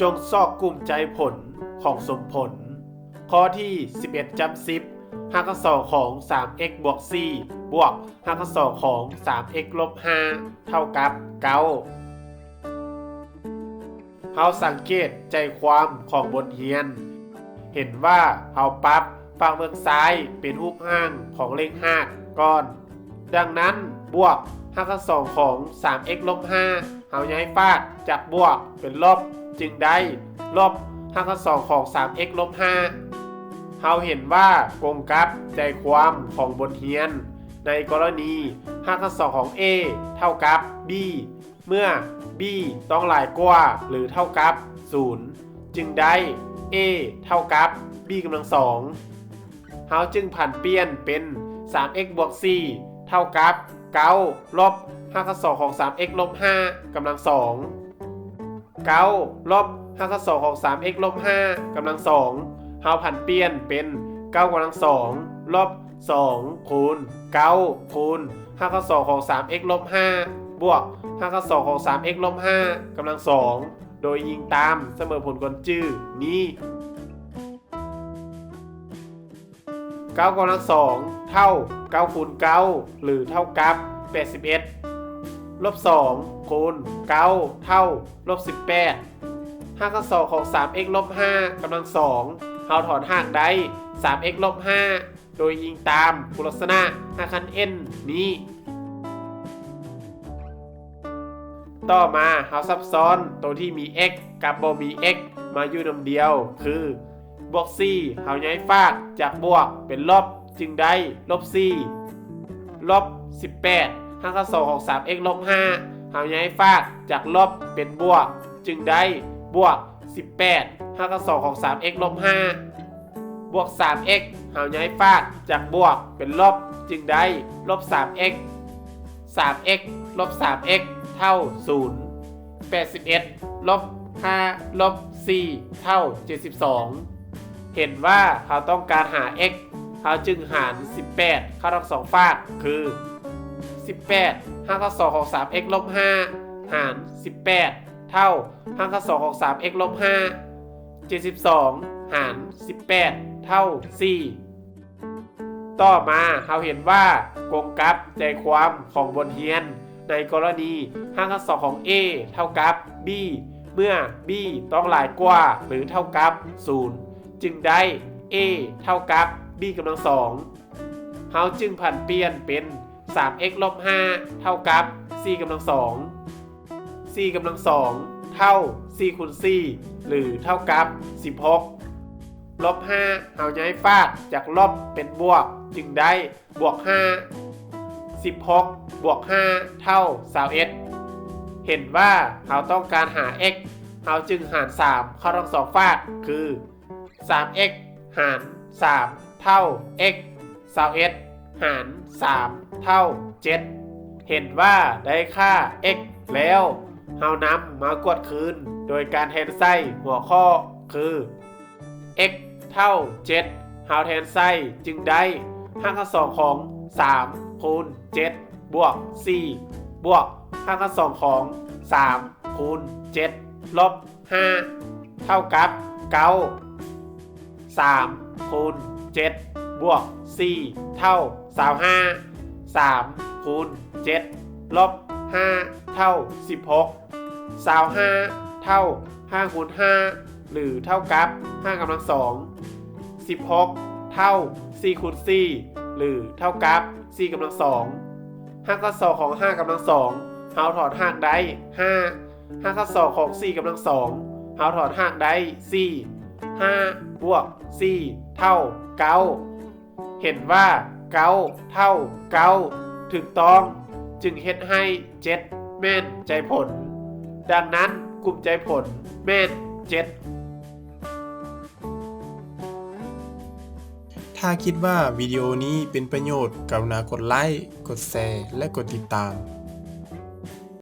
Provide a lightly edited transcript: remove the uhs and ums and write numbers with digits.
จงซอกกลุ่มใจผลของสมผลข้อที่11จำ10 5 กับ 2 ของ 3x บวก 4 บวก 5 กับ 2 ของ 3x ลบ 5 เท่ากับ9เฮาสังเกตใจความของบทเรียนเห็นว่าเฮาปรับฝั่งเบื้องซ้ายเป็นรูปร่างของเลข5ก่อนดังนั้นบวก 5 กับ 2 ของ 3x ลบ 5 เฮาย้ายฟากจากบวกเป็นลบจึงได้ลบ 5 กับ 2 ของ 3x ลบ 5 เฮาเห็นว่ากงกับใจความของบทเรียนในกรณี 5 กับ 2 ของ a เท่ากับ b เมื่อ b ต้องหลายกว่าหรือเท่ากับ 0 จึงได้ a เท่ากับ b กำลัง 2 เฮาจึงผันเปลี่ยนเป็น 3x บวก 4 เท่ากับ 9 ลบ 5 กับ 2 ของ 3x ลบ 5 กำลัง 2 9 ลบ 5 กับ 2 ของ 3x ลบ 5 กำลัง 2 เฮาผันเปลี่ยนเป็น 9 กำลัง 2 ลบ 2 คูณ 9 คูณ 5 กับ 2 ของ 3x ลบ 5 บวก 5 กับ 2 ของ 3x ลบ 5 กำลัง 2 โดยยิงตามเสมอผลกลจื้อนี้9 กำลัง 2 เท่า 9 คูณ 9 หรือเท่ากับ 81 ลบ 2 คูณ 9 เท่า ลบ 18 5 กับ 2 ของ 3x ลบ 5 กำลัง 2 เฮาถอนหากได้ 3x ลบ 5 โดยยิงตามกุลักษณะ5คัน n นี้ ต่อมาเฮาซับซ้อนตัวที่มี x กับบ่มี x มาอยู่นำเดียวคือบวก 4 เฮาย้ายฟากจากบวกเป็นลบจึงได้ลบ 4 ลบ 18 5 กับ 2 ของ 3x ลบ 5 เฮาย้ายฟากจากลบเป็นบวกจึงได้บวก 18 5 กับ 2 ของ 3x ลบ 5 บวก 3x เฮาย้ายฟากจากบวกเป็นลบจึงได้ลบ 3x 3x ลบ 3x เท่า 0 81 ลบ 5 ลบ 4 เท่า 72 เห็นว่าเขาต้องการหา x เขาจึงหาร 18 เข้าทั้งสองฝากคือ 18 5 กับ 2 ของ 3x ลบ 5 หาร 18 เท่า 5 กับ 2 ของ 3x ลบ 5 72 หาร 18 เท่า 4 ต่อมาเราเห็นว่ากงกับใจความของบทเรียนในกรณี 5 กับ 2 ของ a เท่ากับ b เมื่อ b ต้องหลายกว่าหรือเท่ากับ 0 จึงได้ a เท่ากับ b กำลัง 2 เราจึงผันเปลี่ยนเป็น 3x ลบ 5 เท่ากับ c กำลัง 2 c กำลัง 2 เท่า c คูณ 4 หรือเท่ากับ 16 ลบ 5 เราย้ายฟากจากลบเป็นบวกจึงได้บวก 5 16 บวก 5 เท่า 21 เห็นว่าเราต้องการหา x เราจึงหาร 3 เข้าทั้งสองฝากคือ 3x หาร 3 เท่า x 21 หาร 3 เท่า 7 เห็นว่าได้ค่า x แล้วเรานำมากดคืนโดยการแทนไส้หัวข้อคือ x เท่า 7 เราแทนไส้จึงได้5 กับ 2 ของ 3 คูณ 7 บวก 4 บวก 5 กับ 2 ของ 3 คูณ 7 ลบ 5 เท่ากับ 9 3 คูณ 7 บวก 4 เท่า 25 3 คูณ 7 ลบ 5 เท่า 16 25 เท่า 5 คูณ 5 หรือเท่ากับ 5 กำลัง 2 16 เท่า 4 คูณ 4 หรือเท่ากับ 4 กำลัง 2 5 กับ 2 ของ 5 กำลัง 2 เราถอนหากได้ 5 5 กับ 2 ของ 4 กำลัง 2 เราถอนหากได้ 4 5 บวก 4 เท่า 9 เห็นว่า 9 เท่า 9 ถูกต้องจึงเฮ็ดให้ 7 แม่นใจผลดังนั้นกลุ่มใจผลแม่น 7ถ้าคิดว่าวิดีโอนี้เป็นประโยชน์กรุณากดไลค์ กดแชร์ และกดติดตาม